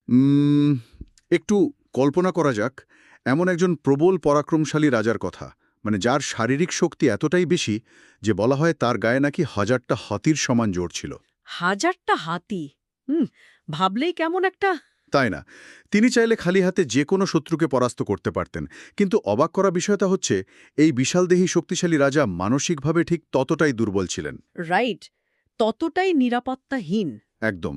উম, একটু কল্পনা করা যাক, এমন একজন প্রবল পরাক্রমশালী রাজার কথা, মানে যার শারীরিক শক্তি এতটাই বেশি যে বলা হয় তার গায়ে নাকি 1000টা হাতির সমান জোর ছিল। 1000টা হাতি। হুম। ভাবলেই কেমন একটা। তাই না? তিনি চাইলে খালি হাতে যে কোনো শত্রুকে পরাস্ত করতে পারতেন। কিন্তু অবাক করা বিষয়টা হচ্ছে, এই বিশালদেহী শক্তিশালী রাজা মানসিকভাবে ঠিক ততটাই দুর্বল ছিলেন। রাইট। ততটাই নিরাপত্তাহীন। একদম।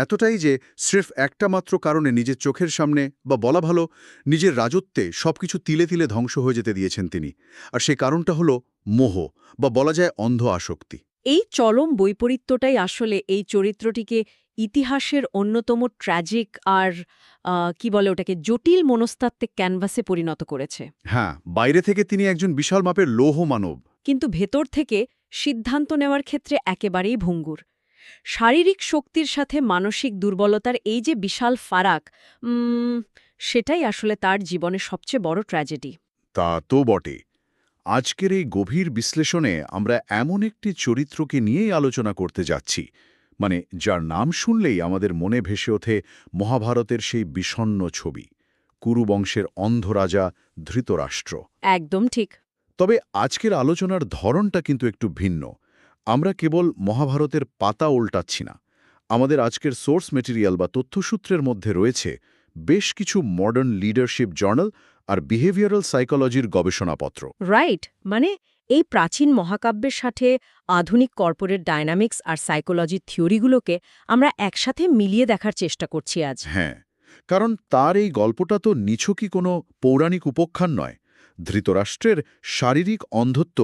এতটাই যে স্রেফ একটা মাত্র কারণে নিজের চোখের সামনে, বা বলা ভালো নিজের রাজত্বে সবকিছু তিলে তিলে ধ্বংস হয়ে যেতে দিয়েছেন তিনি। আর সেই কারণটা হলো মোহ, বা বলা যায় অন্ধ আসক্তি। এই চরম বৈপরীত্যটাই আসলে এই চরিত্রটিকে ইতিহাসের অন্যতম ট্র্যাজিক আর কি বলে ওটাকে জটিল মনস্তাত্ত্বিক ক্যানভাসে পরিণত করেছে। হ্যাঁ, বাইরে থেকে তিনি একজন বিশাল মাপের লৌহ মানব। কিন্তু ভেতর থেকে সিদ্ধান্ত নেওয়ার ক্ষেত্রে একেবারেই ভঙ্গুর। শারীরিক শক্তির সাথে মানসিক দুর্বলতার এই যে বিশাল ফারাক, সেটাই আসলে তার জীবনের সবচেয়ে বড় ট্র্যাজেডি। তা তো বটে। আজকের এই গভীর বিশ্লেষণে আমরা এমন একটি চরিত্রকে নিয়েই আলোচনা করতে যাচ্ছি, মানে যার নাম শুনলেই আমাদের মনে ভেসে ওঠে মহাভারতের সেই বিষণ্ণ ছবি, কুরু বংশের অন্ধ রাজা ধৃতরাষ্ট্র। একদম ঠিক। তবে আজকের আলোচনার ধরনটা কিন্তু একটু ভিন্ন। আমরা কেবল মহাভারতের পাতা উল্টাচ্ছি না। আমাদের আজকের সোর্স মেটেরিয়াল বা তথ্যসূত্রের মধ্যে রয়েছে বেশ কিছু মডার্ন লিডারশিপ জার্নাল আর বিহেভিয়ারাল সাইকোলজির গবেষণাপত্র। রাইট। মানে এই প্রাচীন মহাকাব্যের সাথে আধুনিক কর্পোরেট ডায়নামিক্স আর সাইকোলজির থিওরিগুলোকে আমরা একসাথে মিলিয়ে দেখার চেষ্টা করছি আজ। হ্যাঁ, কারণ তার এই গল্পটা তো নিছকই কোনো পৌরাণিক উপাখ্যান নয়। ধৃতরাষ্ট্রের শারীরিক অন্ধত্ব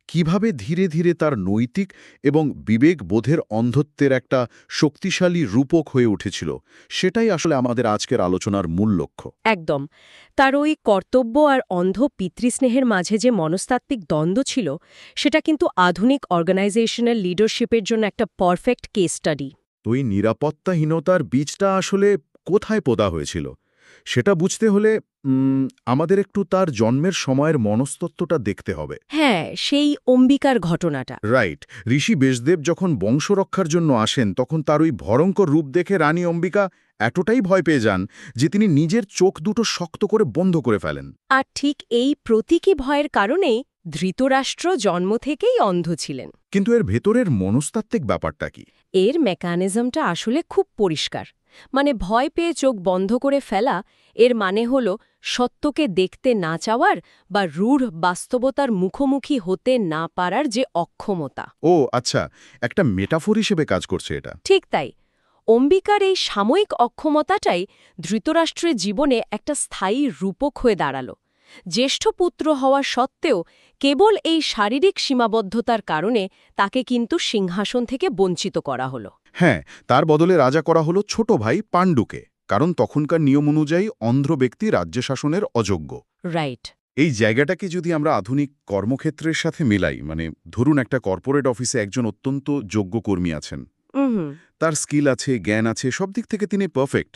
কিভাবে ধীরে ধীরে তার নৈতিক এবং বিবেকবোধের অন্ধত্বের একটা শক্তিশালী রূপক হয়ে উঠেছিল, সেটাই আসলে আমাদের আজকের আলোচনার মূল লক্ষ্য। একদম। তার ওই কর্তব্য আর অন্ধ পিতৃস্নেহের মাঝে যে মনস্তাত্ত্বিক দ্বন্দ্ব ছিল, সেটা কিন্তু আধুনিক অর্গানাইজেশনাল লিডারশিপের জন্য একটা পারফেক্ট কেস স্টাডি। ওই নিরাপত্তাহীনতার বীজটা আসলে কোথায় পোদা হয়েছিল সেটা বুঝতে হলে আমাদের একটু তার জন্মের সময়ের মনস্তত্ত্বটা দেখতে হবে। হ্যাঁ, সেই অম্বিকার ঘটনাটা। রাইট। ঋষি বেশদেব যখন বংশরক্ষার জন্য আসেন, তখন তার ওই ভয়ঙ্কর রূপ দেখে রানী অম্বিকা এতটাই ভয় পেয়ে যান যে তিনি নিজের চোখ দুটো শক্ত করে বন্ধ করে ফেলেন। আর ঠিক এই প্রতীকী ভয়ের কারণেই ধৃতরাষ্ট্র জন্ম থেকেই অন্ধ ছিলেন। কিন্তু এর ভেতরের মনস্তাত্ত্বিক ব্যাপারটা কি? এর মেকানিজমটা আসলে খুব পরিষ্কার। মানে ভয় পেয়ে চোখ বন্ধ করে ফেলা, এর মানে হল সত্যকে দেখতে না চাওয়ার বা রূঢ় বাস্তবতার মুখোমুখি হতে না পারার যে অক্ষমতা। ও আচ্ছা, একটা মেটাফোর হিসেবে কাজ করছে এটা। ঠিক তাই। অম্বিকার এই সাময়িক অক্ষমতাটাই ধৃতরাষ্ট্রের জীবনে একটা স্থায়ী রূপক হয়ে দাঁড়াল। জ্যেষ্ঠ পুত্র হওয়া সত্ত্বেও কেবল এই শারীরিক সীমাবদ্ধতার কারণে তাকে কিন্তু সিংহাসন থেকে বঞ্চিত করা হল। হ্যাঁ, তার বদলে রাজা করা হলো ছোট ভাই পাণ্ডুকে, কারণ তখনকার নিয়ম অনুযায়ী অন্ধ্র ব্যক্তি রাজ্য শাসনের অযোগ্য। রাইট। এই জায়গাটাকে যদি আমরা আধুনিক কর্মক্ষেত্রের সাথে মেলাই, মানে ধরুন একটা কর্পোরেট অফিসে একজন অত্যন্ত যোগ্য কর্মী আছেন, হুম। তার স্কিল আছে, জ্ঞান আছে, সব দিক থেকে তিনি পারফেক্ট,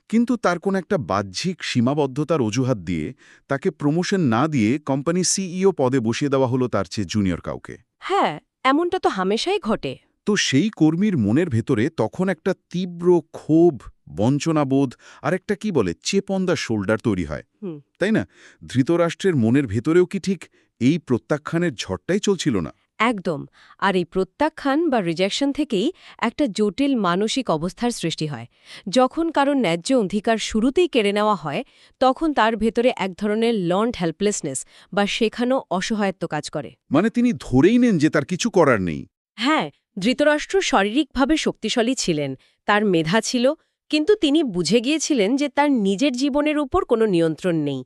কিন্তু তার কোন একটা বাহ্যিক সীমাবদ্ধতার অজুহাত দিয়ে তাকে প্রমোশন না দিয়ে কোম্পানি সিইও পদে বসিয়ে দেওয়া হলো তার চেয়ে জুনিয়র কাউকে। হ্যাঁ, এমনটা তো হামেশাই ঘটে। তো সেই কর্মীর মনের ভেতরে তখন একটা তীব্র ক্ষোভ, বঞ্চনাবোধ আর একটা কি বলে চেপন্দা শোল্ডার তৈরি হয়, হুম। তাই না? ধৃতরাষ্ট্রের মনের ভেতরেও কি ঠিক এই প্রত্যাখ্যানের ঝড়টাই চলছিল না? একদম। আর এই প্রত্যাখ্যান বা রিজেকশন থেকেই একটা জটিল মানসিক অবস্থার সৃষ্টি হয়। যখন কারণ ন্যায্য অধিকার শুরুতেই কেড়ে নেওয়া হয়, তখন তার ভেতরে এক ধরনের লার্নড হেল্পলেসনেস বা শেখানো অসহায়ত্ব কাজ করে। মানে তিনি ধরেই নেন যে তার কিছু করার নেই। হ্যাঁ, ধৃতরাষ্ট্র শারীরিকভাবে শক্তিশালী ছিলেন, তার মেধা ছিল, কিন্তু তিনি বুঝে গিয়েছিলেন যে তার নিজের জীবনের উপর কোনো নিয়ন্ত্রণ নেই।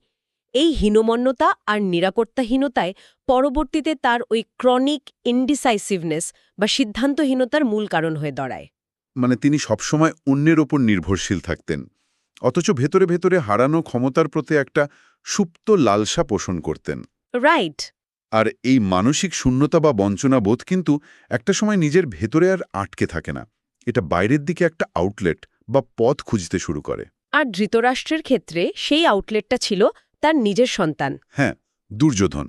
এই হীনমন্যতা আর নিরাপত্তাহীনতায় পরবর্তীতে তার ওই ক্রনিক ইনডিসাইসিভনেস বা সিদ্ধান্তহীনতার মূল কারণ হয়ে দাঁড়ায়। মানে তিনি সবসময় অন্যের ওপর নির্ভরশীল থাকতেন, অথচ ভেতরে ভেতরে হারানো ক্ষমতার প্রতি একটা সুপ্ত লালসা পোষণ করতেন। রাইট। আর এই মানসিক শূন্যতা বা বঞ্চনা বোধ কিন্তু একটা সময় নিজের ভেতরে আর আটকে থাকে না, এটা বাইরের দিকে একটা আউটলেট বা পথ খুঁজতে শুরু করে। আর ধৃতরাষ্ট্রের ক্ষেত্রে সেই আউটলেটটা ছিল তার নিজের সন্তান। হ্যাঁ, দুর্যোধন।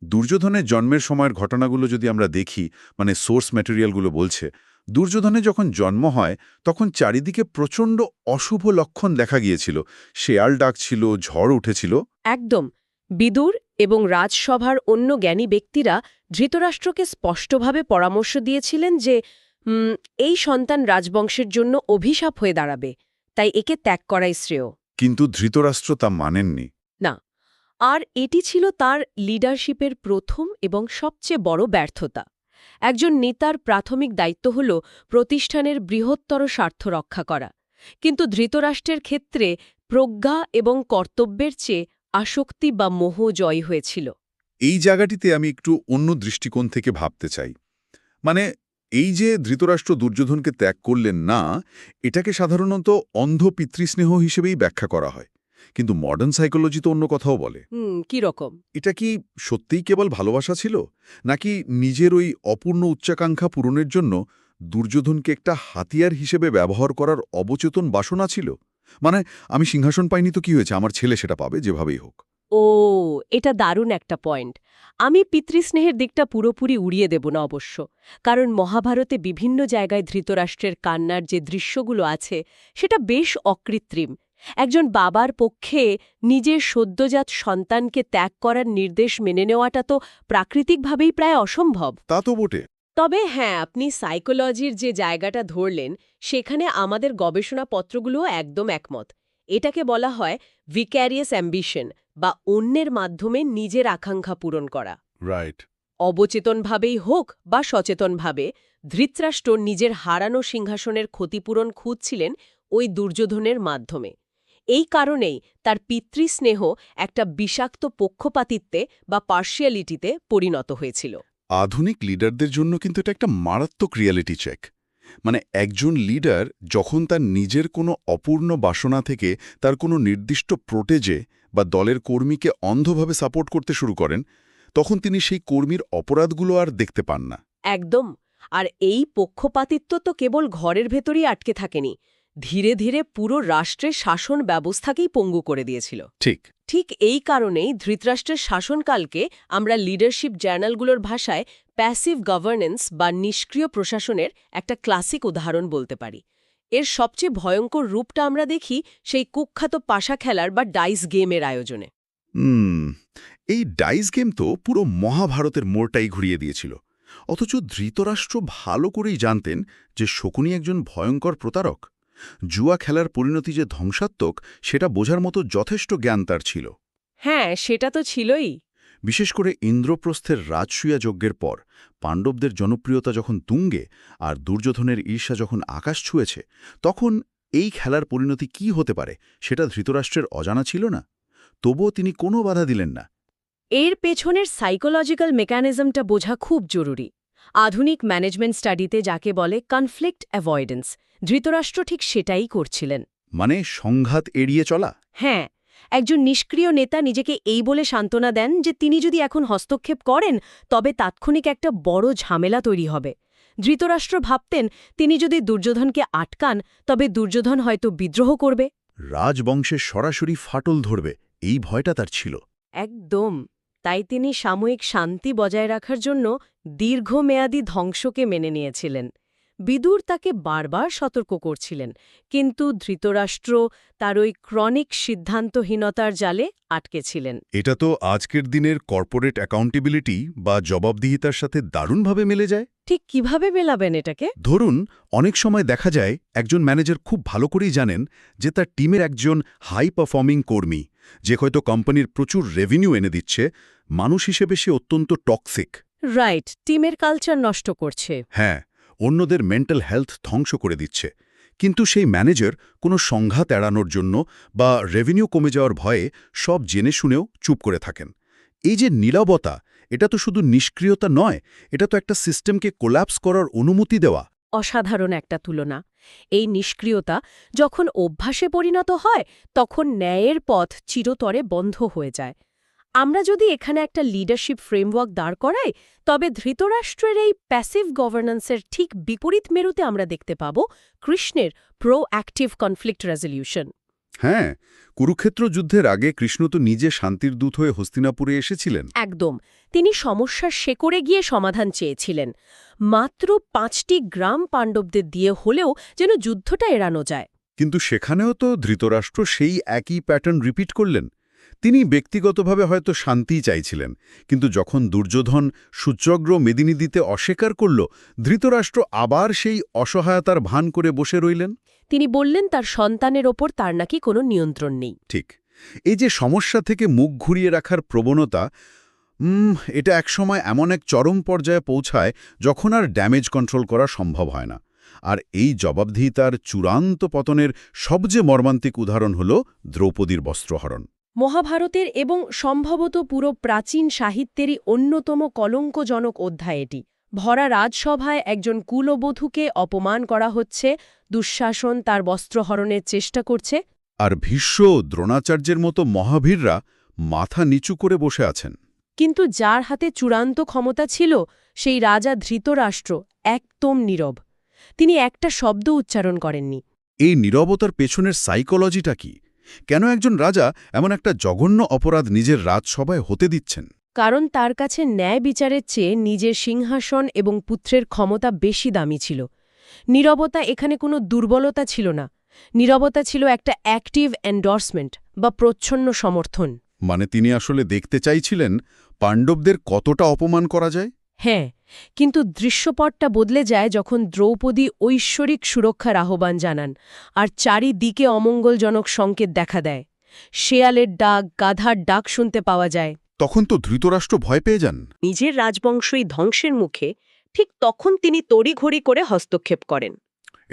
দুর্যোধনের জন্মের সময়ের ঘটনাগুলো যদি আমরা দেখি, মানে সোর্স ম্যাটেরিয়ালগুলো বলছে, দুর্যোধনের যখন জন্ম হয় তখন চারিদিকে প্রচণ্ড অশুভ লক্ষণ দেখা গিয়েছিল। শেয়াল ডাকছিল, ঝড় উঠেছিল। একদম। বিদুর এবং রাজসভার অন্য জ্ঞানী ব্যক্তিরা ধৃতরাষ্ট্রকে স্পষ্টভাবে পরামর্শ দিয়েছিলেন যে এই সন্তান রাজবংশের জন্য অভিশাপ হয়ে দাঁড়াবে, তাই একে ত্যাগ করাই শ্রেয়। কিন্তু ধৃতরাষ্ট্র তা মানেননি। না, আর এটি ছিল তার লিডারশিপের প্রথম এবং সবচেয়ে বড় ব্যর্থতা। একজন নেতার প্রাথমিক দায়িত্ব হল প্রতিষ্ঠানের বৃহত্তর স্বার্থ রক্ষা করা, কিন্তু ধৃতরাষ্ট্রের ক্ষেত্রে প্রজ্ঞা এবং কর্তব্যের চেয়ে আসক্তি বা মোহ জয় হয়েছিল। এই জায়গাটিতে আমি একটু অন্য দৃষ্টিকোণ থেকে ভাবতে চাই। মানে এই যে ধৃতরাষ্ট্র দুর্যোধনকে ত্যাগ করলেন না, এটাকে সাধারণত অন্ধ পিতৃস্নেহ হিসেবেই ব্যাখ্যা করা হয়। কিন্তু মডার্ন সাইকোলজি তো অন্য কথাও বলে। কি রকম? এটা কি সত্যিই কেবল ভালোবাসা ছিল, নাকি নিজের ওই অপূর্ণ উচ্চাকাঙ্ক্ষা পূরণের জন্য দুর্যোধনকে একটা হাতিয়ার হিসেবে ব্যবহার করার অবচেতন বাসনা ছিল? মানে আমি সিংহাসন পাইনি তো কি হয়েছে, আমার ছেলে সেটা পাবে যেভাবেই হোক। ও, এটা দারুণ একটা পয়েন্ট। আমি পিতৃস্নেহের দিকটা পুরোপুরি উড়িয়ে দেব না অবশ্য, কারণ মহাভারতে বিভিন্ন জায়গায় ধৃতরাষ্ট্রের কান্নার যে দৃশ্যগুলো আছে সেটা বেশ অকৃত্রিম। একজন বাবার পক্ষে নিজের সদ্যজাত সন্তানকে ত্যাগ করার নির্দেশ মেনে নেওয়াটা তো প্রাকৃতিকভাবেই প্রায় অসম্ভব। তা তো বটে। তবে হ্যাঁ, আপনি সাইকোলজির যে জায়গাটা ধরলেন সেখানে আমাদের গবেষণাপত্রগুলোও একদম একমত। এটাকে বলা হয় ভিক্যারিয়াস অ্যাম্বিশন, বা অন্যের মাধ্যমে নিজের আকাঙ্ক্ষা পূরণ করা। রাইট। অবচেতনভাবেই হোক বা সচেতনভাবে, ধৃতরাষ্ট্র নিজের হারানো সিংহাসনের ক্ষতিপূরণ খুঁজছিলেন ওই দুর্যোধনের মাধ্যমে। এই কারণেই তার পিতৃস্নেহ একটা বিষাক্ত পক্ষপাতিত্বে বা পার্শিয়ালিটিতে পরিণত হয়েছিল। আধুনিক লিডারদের জন্য কিন্তু এটা একটা মারাত্মক রিয়ালিটি চেক। মানে একজন লিডার যখন তার নিজের কোনো অপূর্ণ বাসনা থেকে তার কোনো নির্দিষ্ট প্রোটেজে বা দলের কর্মীকে অন্ধভাবে সাপোর্ট করতে শুরু করেন, তখন তিনি সেই কর্মীর অপরাধগুলো আর দেখতে পান না। একদম। আর এই পক্ষপাতিত্ব তো কেবল ঘরের ভেতরেই আটকে থাকেনি, ধীরে ধীরে পুরো রাষ্ট্রের শাসন ব্যবস্থাকেই পঙ্গু করে দিয়েছিল। ঠিক। ঠিক এই কারণেই ধৃতরাষ্ট্রের শাসনকালকে আমরা লিডারশিপ জার্নালগুলোর ভাষায় প্যাসিভ গভর্নেন্স বা নিষ্ক্রিয় প্রশাসনের একটা ক্লাসিক উদাহরণ বলতে পারি। এর সবচেয়ে ভয়ঙ্কর রূপটা আমরা দেখি সেই কুখ্যাত পাশা খেলার বা ডাইস গেমের আয়োজনে। এই ডাইস গেম তো পুরো মহাভারতের মোড়টাই ঘুরিয়ে দিয়েছিল। অথচ ধৃতরাষ্ট্র ভালো করেই জানতেন যে শকুনি একজন ভয়ঙ্কর প্রতারক। জুয়া খেলার পরিণতি যে ধ্বংসাত্মক, সেটা বোঝার মতো যথেষ্ট জ্ঞান তার ছিল। হ্যাঁ, সেটা তো ছিলই। বিশেষ করে ইন্দ্রপ্রস্থের রাজসূয়া যজ্ঞের পর পাণ্ডবদের জনপ্রিয়তা যখন তুঙ্গে আর দুর্যোধনের ঈর্ষা যখন আকাশ ছুঁয়েছে, তখন এই খেলার পরিণতি কি হতে পারে সেটা ধৃতরাষ্ট্রের অজানা ছিল না। তবুও তিনি কোনো বাধা দিলেন না। এর পেছনের সাইকোলজিক্যাল মেকানিজমটা বোঝা খুব জরুরি। আধুনিক ম্যানেজমেন্ট স্টাডিতে যাকে বলে কনফ্লিক্ট অ্যাভয়েডেন্স, ধৃতরাষ্ট্র ঠিক সেটাই করছিলেন। মানে সংঘাত এড়িয়ে চলা। হ্যাঁ, একজন নিষ্ক্রিয় নেতা নিজেকে এই বলে সান্ত্বনা দেন যে তিনি যদি এখন হস্তক্ষেপ করেন তবে তাৎক্ষণিক একটা বড় ঝামেলা তৈরি হবে। ধৃতরাষ্ট্র ভাবতেন তিনি যদি দুর্যোধনকে আটকান তবে দুর্যোধন হয়তো বিদ্রোহ করবে, রাজবংশের সরাসরি ফাটল ধরবে, এই ভয়টা তার ছিল। একদম। তাই তিনি সাময়িক শান্তি বজায় রাখার জন্য দীর্ঘমেয়াদী ধ্বংসকে মেনে নিয়েছিলেন। বিদুর তাকে বারবার সতর্ক করছিলেন, কিন্তু ধৃতরাষ্ট্র তার ওই ক্রনিক সিদ্ধান্তহীনতার জালে আটকেছিলেন। এটা তো আজকের দিনের কর্পোরেট অ্যাকাউন্টেবিলিটি বা জবাবদিহিতার সাথে দারুণভাবে মেলে যায়। ঠিক কিভাবে মেলাবেন এটাকে? ধরুন, অনেক সময় দেখা যায় একজন ম্যানেজার খুব ভালো করেই জানেন যে তার টিমের একজন হাই পারফর্মিং কর্মী, যে হয়তো কোম্পানির প্রচুর রেভিনিউ এনে দিচ্ছে, মানুষ হিসেবে সে অত্যন্ত টক্সিক। রাইট, টিমের কালচার নষ্ট করছে। হ্যাঁ, অন্যদের মেন্টাল হেলথ ধ্বংস করে দিচ্ছে। কিন্তু সেই ম্যানেজার কোনো সংঘাত এড়ানোর জন্য বা রেভিনিউ কমে যাওয়ার ভয়ে সব জেনে শুনেও চুপ করে থাকেন। এই যে নীরবতা, এটা তো শুধু নিষ্ক্রিয়তা নয়, এটা তো একটা সিস্টেমকে কোল্যাপস করার অনুমতি দেওয়া। অসাধারণ একটা তুলনা। এই নিষ্ক্রিয়তা যখন অভ্যাসে পরিণত হয় তখন ন্যায়ের পথ চিরতরে বন্ধ হয়ে যায়। আমরা যদি এখানে একটা লিডারশিপ ফ্রেমওয়ার্ক দাঁড় করাই, তবে ধৃতরাষ্ট্রের এই প্যাসিভ গভর্নেন্সের ঠিক বিপরীত মেরুতে আমরা দেখতে পাব কৃষ্ণের প্রোঅ্যাক্টিভ কনফ্লিক্ট রেজলিউশন। হ্যাঁ, কুরুক্ষেত্র যুদ্ধের আগে কৃষ্ণ তো নিজে শান্তির দূত হয়ে হস্তিনাপুরে এসেছিলেন। একদম। তিনি সমস্যার শেকড়ে গিয়ে সমাধান চেয়েছিলেন। মাত্র 5টি গ্রাম পাণ্ডবদের দিয়ে হলেও যেন যুদ্ধটা এড়ানো যায়। কিন্তু সেখানেও তো ধৃতরাষ্ট্র সেই একই প্যাটার্ন রিপিট করলেন। তিনি ব্যক্তিগতভাবে হয়তো শান্তিই চাইছিলেন, কিন্তু যখন দুর্যোধন সূচ্যগ্র মেদিনী দিতে অস্বীকার করল, ধৃতরাষ্ট্র আবার সেই অসহায়তার ভান করে বসে রইলেন। তিনি বললেন তার সন্তানের ওপর তার নাকি কোনো নিয়ন্ত্রণ নেই। ঠিক। এই যে সমস্যা থেকে মুখ ঘুরিয়ে রাখার প্রবণতা, এটা একসময় এমন এক চরম পর্যায়ে পৌঁছায় যখন আর ড্যামেজ কন্ট্রোল করা সম্ভব হয় না। আর এই জবাবদিহিতার চূড়ান্ত পতনের সবচেয়ে মর্মান্তিক উদাহরণ হল দ্রৌপদীর বস্ত্রহরণ। মহাভারতের এবং সম্ভবত পুরো প্রাচীন সাহিত্যেরই অন্যতম কলঙ্কজনক অধ্যায় এটি। ভরা রাজসভায় একজন কুলবধূকে অপমান করা হচ্ছে, দুঃশাসন তার বস্ত্রহরণের চেষ্টা করছে। আর ভীষ্ম দ্রোণাচার্যের মতো মহাবীররা মাথা নিচু করে বসে আছেন। কিন্তু যার হাতে চূড়ান্ত ক্ষমতা ছিল সেই রাজা ধৃতরাষ্ট্র একদম নীরব। তিনি একটা শব্দ উচ্চারণ করেননি। এই নীরবতার পেছনের সাইকোলজিটা কি? কেন একজন রাজা এমন একটা জঘন্য অপরাধ নিজের রাজসভায় হতে দিচ্ছেন? কারণ তার কাছে ন্যায় বিচারের চেয়ে নিজের সিংহাসন এবং পুত্রের ক্ষমতা বেশি দামি ছিল। নীরবতা এখানে কোনো দুর্বলতা ছিল না। নীরবতা ছিল একটা অ্যাক্টিভ এন্ডোর্সমেন্ট বা প্রচ্ছন্ন সমর্থন। মানে তিনি আসলে দেখতে চাইছিলেন পাণ্ডবদের কতটা অপমান করা যায়। হ্যাঁ, কিন্তু দৃশ্যপটটা বদলে যায় যখন দ্রৌপদী ঐশ্বরিক সুরক্ষার আহ্বান জানান আর চারিদিকে অমঙ্গলজনক সংকেত দেখা দেয়। শেয়ালের ডাক, গাধার ডাক শুনতে পাওয়া যায়। তখন তো ধৃতরাষ্ট্র ভয় পেয়ে যান। নিজের রাজবংশই ধ্বংসের মুখে, ঠিক তখন তিনি তড়িঘড়ি করে হস্তক্ষেপ করেন।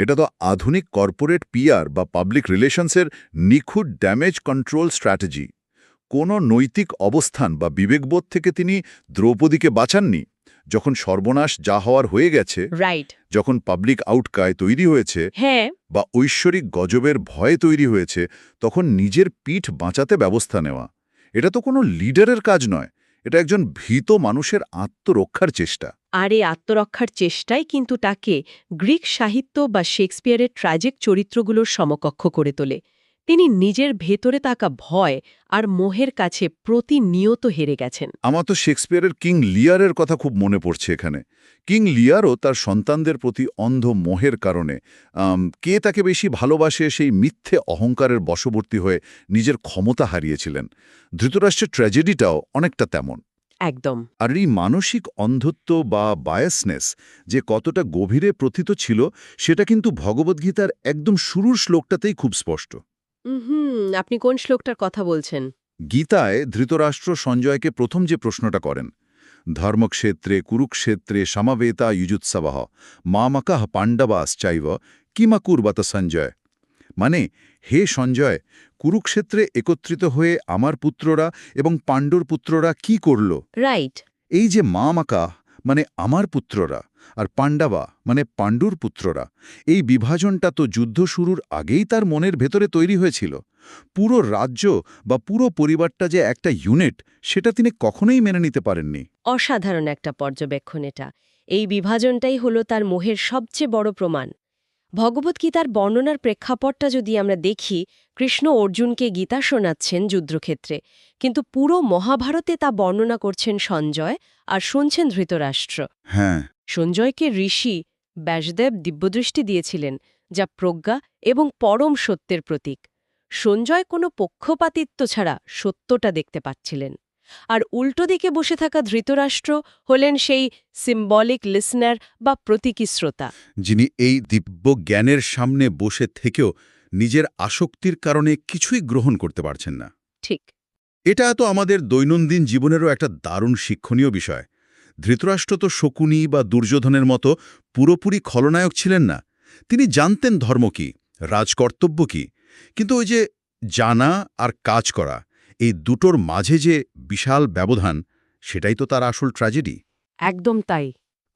এটা তো আধুনিক কর্পোরেট পিআর বা পাবলিক রিলেশনসের নিখুঁত ড্যামেজ কন্ট্রোল স্ট্র্যাটেজি। কোনো নৈতিক অবস্থান বা বিবেকবোধ থেকে তিনি দ্রৌপদীকে বাঁচাননি। যখন সর্বনাশ যা হওয়ার হয়ে গেছে, রাইট। যখন পাবলিক আউটকায় তৈরি হয়েছে হ্যাঁ, বা ঐশ্বরিক গজবের ভয়ে তৈরি হয়েছে, তখন নিজের পিঠ বাঁচাতে ব্যবস্থা নেওয়া, এটা তো কোনো লিডারের কাজ নয়। এটা একজন ভীত মানুষের আত্মরক্ষার চেষ্টা। আর এই আত্মরক্ষার চেষ্টাই কিন্তু তাকে গ্রিক সাহিত্য বা শেক্সপিয়ারের ট্র্যাজিক চরিত্রগুলোর সমকক্ষ করে তোলে। তিনি নিজের ভেতরে থাকা ভয় আর মোহের কাছে প্রতিনিয়ত হেরে গেছেন। আমার তো শেক্সপিয়ারের কিং লিয়ারের কথা খুব মনে পড়ছে এখানে। কিং লিয়ারও তার সন্তানদের প্রতি অন্ধ মোহের কারণে কে তাকে বেশি ভালোবাসে সেই মিথ্যে অহংকারের বশবর্তী হয়ে নিজের ক্ষমতা হারিয়েছিলেন। ধৃতরাষ্ট্রের ট্র্যাজেডিটাও অনেকটা তেমন। একদম। আর এই মানসিক অন্ধত্ব বা বায়াসনেস যে কতটা গভীরে প্রথিত ছিল, সেটা কিন্তু ভগবদ্গীতার একদম শুরুর শ্লোকটাতেই খুব স্পষ্ট। আপনি কোন শ্লোকটার কথা বলছেন? গীতায় ধৃতরাষ্ট্র সঞ্জয়কে প্রথম যে প্রশ্নটা করেন, ধর্মক্ষেত্রে কুরুক্ষেত্রে সমাবেতা যুজুৎসবঃ মামকঃ পাণ্ডবাশ্চৈব কিমাকুর্বত সঞ্জয়। মানে, হে সঞ্জয়, কুরুক্ষেত্রে একত্রিত হয়ে আমার পুত্ররা এবং পাণ্ডুর পুত্ররা কি করল? রাইট। এই যে মামাকা মানে আমার পুত্ররা আর পাণ্ডবা মানে পাণ্ডুর পুত্ররা, এই বিভাজনটা তো যুদ্ধ শুরুর আগেই তার মনের ভেতরে তৈরি হয়েছিল। পুরো রাজ্য বা পুরো পরিবারটা যে একটা ইউনিট, সেটা তিনি কখনোই মেনে নিতে পারেননি। অসাধারণ একটা পর্যবেক্ষণ এটা। এই বিভাজনটাই হলো তার মোহের সবচেয়ে বড় প্রমাণ। ভগবদ্গীতার বর্ণনার প্রেক্ষাপটটা যদি আমরা দেখি, কৃষ্ণ অর্জুনকে গীতা শোনাচ্ছেন যুদ্ধক্ষেত্রে, কিন্তু পুরো মহাভারতে তা বর্ণনা করছেন সঞ্জয় আর শুনছেন ধৃতরাষ্ট্র। হ্যাঁ, সঞ্জয়কে ঋষি ব্যাসদেব দিব্যদৃষ্টি দিয়েছিলেন, যা প্রজ্ঞা এবং পরম সত্যের প্রতীক। সঞ্জয় কোনো পক্ষপাতিত্ব ছাড়া সত্যটা দেখতে পাচ্ছিলেন। আর উল্টো দিকে বসে থাকা ধৃতরাষ্ট্র হলেন সেই সিম্বলিক লিসনার বা প্রতীকী শ্রোতা, যিনি এই দিব্য জ্ঞানের সামনে বসে থেকেও নিজের আসক্তির কারণে কিছুই গ্রহণ করতে পারছেন না। ঠিক। এটা তো আমাদের দৈনন্দিন জীবনেরও একটা দারুণ শিক্ষণীয় বিষয়। ধৃতরাষ্ট্র তো শকুনি বা দুর্যোধনের মতো পুরোপুরি খলনায়ক ছিলেন না। তিনি জানতেন ধর্ম কি, রাজকর্তব্য কি, কিন্তু ওই যে জানা আর কাজ করা, এই দুটোর মাঝে যে বিশাল ব্যবধান, সেটাই তো তার আসল ট্র্যাজেডি। একদম তাই।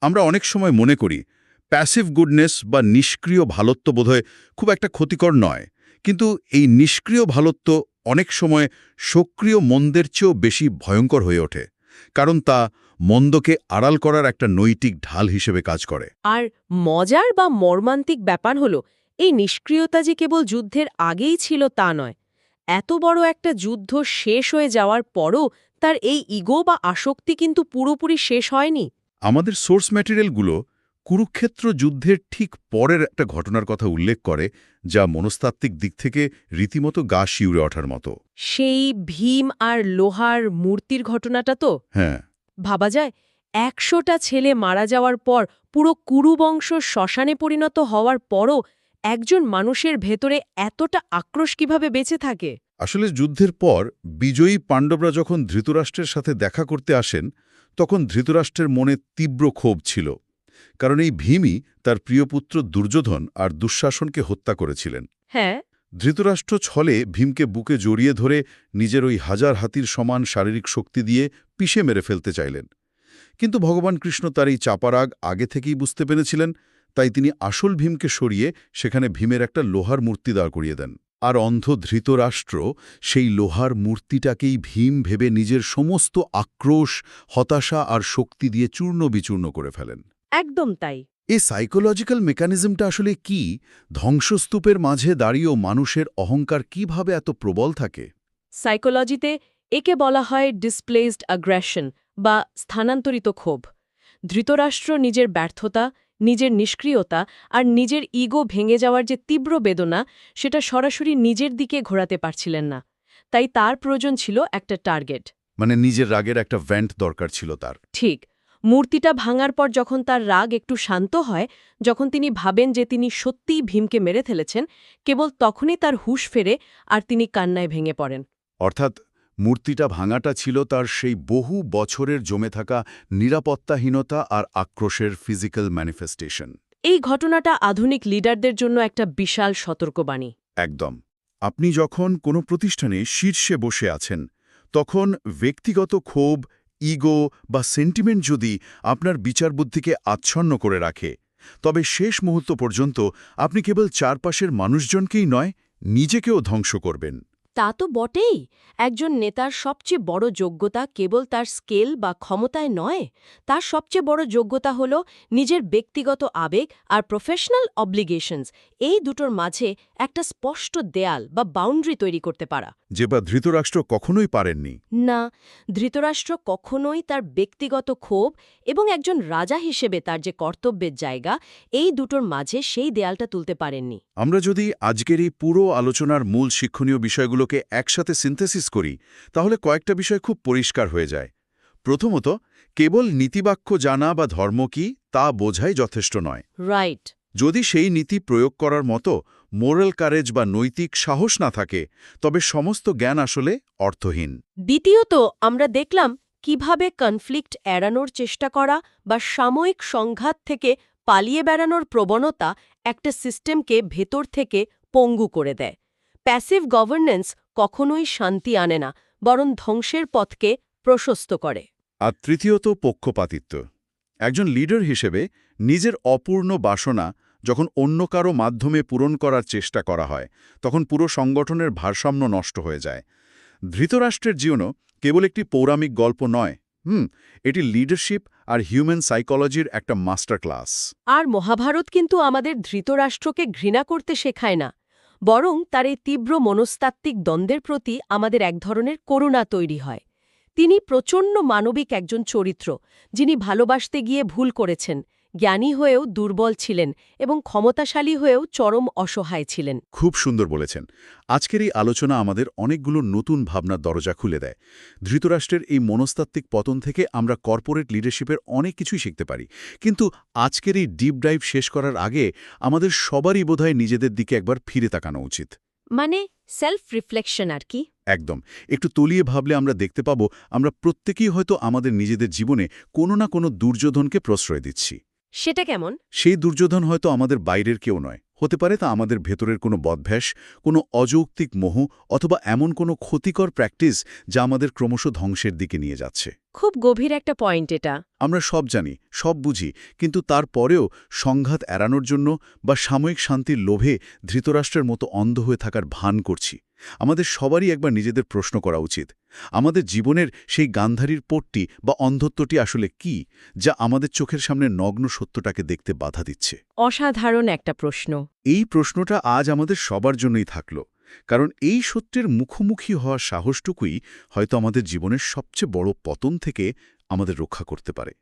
আমরা অনেক সময় মনে করি প্যাসিভ গুডনেস বা নিষ্ক্রিয় ভালোত্ব বোধহয় খুব একটা ক্ষতিকর নয়, কিন্তু এই নিষ্ক্রিয় ভালোত্ব অনেক সময় সক্রিয় মন্দের চেয়েও বেশি ভয়ঙ্কর হয়ে ওঠে, কারণ তা মন্দকে আড়াল করার একটা নৈতিক ঢাল হিসেবে কাজ করে। আর মজার বা মর্মান্তিক ব্যাপার হলো, এই নিষ্ক্রিয়তা যে কেবল যুদ্ধের আগেই ছিল তা নয়। এত বড় একটা যুদ্ধ শেষ হয়ে যাওয়ার পরও তার এই ইগো বা আসক্তি কিন্তু পুরোপুরি শেষ হয়নি। আমাদের সোর্স ম্যাটেরিয়ালগুলো কুরুক্ষেত্র যুদ্ধের ঠিক পরের একটা ঘটনার কথা উল্লেখ করে, যা মনস্তাত্ত্বিক দিক থেকে রীতিমতো গা শিউরে ওঠার মতো। সেই ভীম আর লোহার মূর্তির ঘটনাটা তো হ্যাঁ, ভাবা যায়, ১০০টা ছেলে মারা যাওয়ার পর পুরো কুরু বংশ শ্মশানে পরিণত হওয়ার পরও একজন মানুষের ভেতরে এতটা আক্রোশ কিভাবে বেঁচে থাকে। আসলে যুদ্ধের পর বিজয়ী পাণ্ডবরা যখন ধৃতরাষ্ট্রের সাথে দেখা করতে আসেন, তখন ধৃতরাষ্ট্রের মনে তীব্র ক্ষোভ ছিল। কারণ এই ভীমই তার প্রিয় পুত্র দুর্যোধন আর দুঃশাসনকে হত্যা করেছিলেন। হ্যাঁ, ধৃতরাষ্ট্র ছলে ভীমকে বুকে জড়িয়ে ধরে নিজের ওই হাজার হাতির সমান শারীরিক শক্তি দিয়ে পিষে মেরে ফেলতে চাইলেন। কিন্তু ভগবান কৃষ্ণ তার এই চাপারাগ আগে থেকেই বুঝতে পেরেছিলেন, তাই তিনি আসল ভীমকে সরিয়ে সেখানে ভীমের একটা লোহার মূর্তি দাঁড় করিয়ে দেন। আর অন্ধ ধৃতরাষ্ট্র সেই লোহার মূর্তিটাকেই ভীম ভেবে নিজের সমস্ত আক্রোশ, হতাশা আর শক্তি দিয়ে চূর্ণ বিচূর্ণ করে ফেলেন। একদম তাই। এই সাইকোলজিক্যাল মেকানিজমটা আসলে কি? ধ্বংসস্তূপের মাঝে দাঁড়িয়েও মানুষের অহংকার কিভাবে এত প্রবল থাকে? সাইকোলজিতে একে বলা হয় ডিসপ্লেসড অ্যাগ্রেশন বা স্থানান্তরিত ক্ষোভ। ধৃতরাষ্ট্র নিজের ব্যর্থতা, নিজের নিষ্ক্রিয়তা আর নিজের ইগো ভেঙে যাওয়ার যে তীব্র বেদনা, সেটা সরাসরি নিজের দিকে ঘোরাতে পারছিলেন না। তাই তার প্রয়োজন ছিল একটা টার্গেট। মানে নিজের রাগের একটা ভ্যান্ট দরকার ছিল তার। ঠিক, মূর্তিটা ভাঙার পর যখন তার রাগ একটু শান্ত হয়, যখন তিনি ভাবেন যে তিনি সত্যিই ভীমকে মেরে ফেলেছেন, কেবল তখনই তার হুঁশ ফেরে আর তিনি কান্নায় ভেঙে পড়েন। অর্থাৎ মূর্তিটা ভাঙাটা ছিল তার সেই বহু বছরের জমে থাকা নিরাপত্তাহীনতা আর আক্রোশের ফিজিক্যাল ম্যানিফেস্টেশন। এই ঘটনাটা আধুনিক লিডারদের জন্য একটা বিশাল সতর্কবাণী। একদম। আপনি যখন কোনো প্রতিষ্ঠানে শীর্ষে বসে আছেন, তখন ব্যক্তিগত ক্ষোভ, ইগো বা সেন্টিমেন্ট যদি আপনার বিচারবুদ্ধিকে আচ্ছন্ন করে রাখে, তবে শেষ মুহূর্ত পর্যন্ত আপনি কেবল চারপাশের মানুষজনকেই নয়, নিজেকেও ধ্বংস করবেন। তা তো বটেই। একজন নেতার সবচেয়ে বড় যোগ্যতা কেবল তার স্কেল বা ক্ষমতায় নয়, তার সবচেয়ে বড় যোগ্যতা হল নিজের ব্যক্তিগত আবেগ আর প্রফেশনাল অব্লিগেশনস, এই দুটোর মাঝে একটা স্পষ্ট দেয়াল বা বাউন্ডারি তৈরি করতে পারা। যে বা ধৃতরাষ্ট্র কখনোই পারেননি। না, ধৃতরাষ্ট্র কখনোই তার ব্যক্তিগত ক্ষোভ এবং একজন রাজা হিসেবে তার যে কর্তব্যের জায়গা, এই দুটোর মাঝে সেই দেয়ালটা তুলতে পারেননি। আমরা যদি আজকের এই পুরো আলোচনার মূল শিক্ষণীয় বিষয়গুলোকে একসাথে সিনথেসিস করি, তাহলে কয়েকটা বিষয় খুব পরিষ্কার হয়ে যায়। প্রথমত, কেবল নীতিবাক্য জানা বা ধর্ম কি তা বোঝাই যথেষ্ট নয়। রাইট। যদি সেই নীতি প্রয়োগ করার মতো মোরাল কারেজ বা নৈতিক সাহস না থাকে, তবে সমস্ত জ্ঞান আসলে অর্থহীন। দ্বিতীয়ত, আমরা দেখলাম কিভাবে কনফ্লিক্ট এড়ানোর চেষ্টা করা বা সাময়িক সংঘাত থেকে পালিয়ে বেড়ানোর প্রবণতা একটা সিস্টেমকে ভেতর থেকে পঙ্গু করে দেয়। প্যাসিভ গভর্নেন্স কখনোই শান্তি আনে না, বরং ধ্বংসের পথকে প্রশস্ত করে। আর তৃতীয়ত, পক্ষপাতিত্ব। একজন লিডার হিসেবে নিজের অপূর্ণ বাসনা যখন অন্য কারো মাধ্যমে পূরণ করার চেষ্টা করা হয়, তখন পুরো সংগঠনের ভারসাম্য নষ্ট হয়ে যায়। ধৃতরাষ্ট্রের জীবনও কেবল একটি পৌরাণিক গল্প নয়, এটি লিডারশিপ আর হিউম্যান সাইকোলজির একটা মাস্টার ক্লাস। আর মহাভারত কিন্তু আমাদের ধৃতরাষ্ট্রকে ঘৃণা করতে শেখায় না, বরং তার এই তীব্র মনস্তাত্ত্বিক দ্বন্দ্বের প্রতি আমাদের এক ধরনের করুণা তৈরি হয়। তিনি প্রচণ্ড মানবিক একজন চরিত্র, যিনি ভালোবাসতে গিয়ে ভুল করেছেন, জ্ঞানী হয়েও দুর্বল ছিলেন এবং ক্ষমতাশালী হয়েও চরম অসহায় ছিলেন। খুব সুন্দর বলেছেন। আজকের এই আলোচনা আমাদের অনেকগুলো নতুন ভাবনার দরজা খুলে দেয়। ধৃতরাষ্ট্রের এই মনস্তাত্ত্বিক পতন থেকে আমরা কর্পোরেট লিডারশিপের অনেক কিছুই শিখতে পারি। কিন্তু আজকের এই ডিপ ডাইভ শেষ করার আগে আমাদের সবারই বোধহয় নিজেদের দিকে একবার ফিরে তাকানো উচিত। মানে সেলফ রিফ্লেকশন আর কি। একদম। একটু তলিয়ে ভাবলে আমরা দেখতে পাবো আমরা প্রত্যেকেই হয়তো আমাদের নিজেদের জীবনে কোনো না কোনো দুর্যোধনকে প্রশ্রয় দিচ্ছি। সেটা কেমন? সেই দুর্যোধন হয়তো আমাদের বাইরের কেউ নয়, হতে পারে তা আমাদের ভেতরের কোনো বদভ্যাস, কোনো অযৌক্তিক মোহ, অথবা এমন কোনো ক্ষতিকর প্র্যাকটিস যা আমাদের ক্রমশ ধ্বংসের দিকে নিয়ে যাচ্ছে। খুব গভীর একটা পয়েন্ট এটা। আমরা সব জানি, সব বুঝি, কিন্তু তারপরেও সংঘাত এড়ানোর জন্য বা সাময়িক শান্তির লোভে ধৃতরাষ্ট্রের মতো অন্ধ হয়ে থাকার ভান করছি। আমাদের সবারই একবার নিজেদের প্রশ্ন করা উচিত, আমাদের জীবনের সেই গান্ধারীর পট্টি বা অন্ধত্বটি আসলে কি, যা আমাদের চোখের সামনে নগ্ন সত্যটাকে দেখতে বাধা দিচ্ছে? অসাধারণ একটা প্রশ্ন। এই প্রশ্নটা আজ আমাদের সবার জন্যই থাকলো। কারণ এই সত্যের মুখোমুখি হওয়ার সাহসটুকুই হয়তো আমাদের জীবনের সবচেয়ে বড় পতন থেকে আমাদের রক্ষা করতে পারে।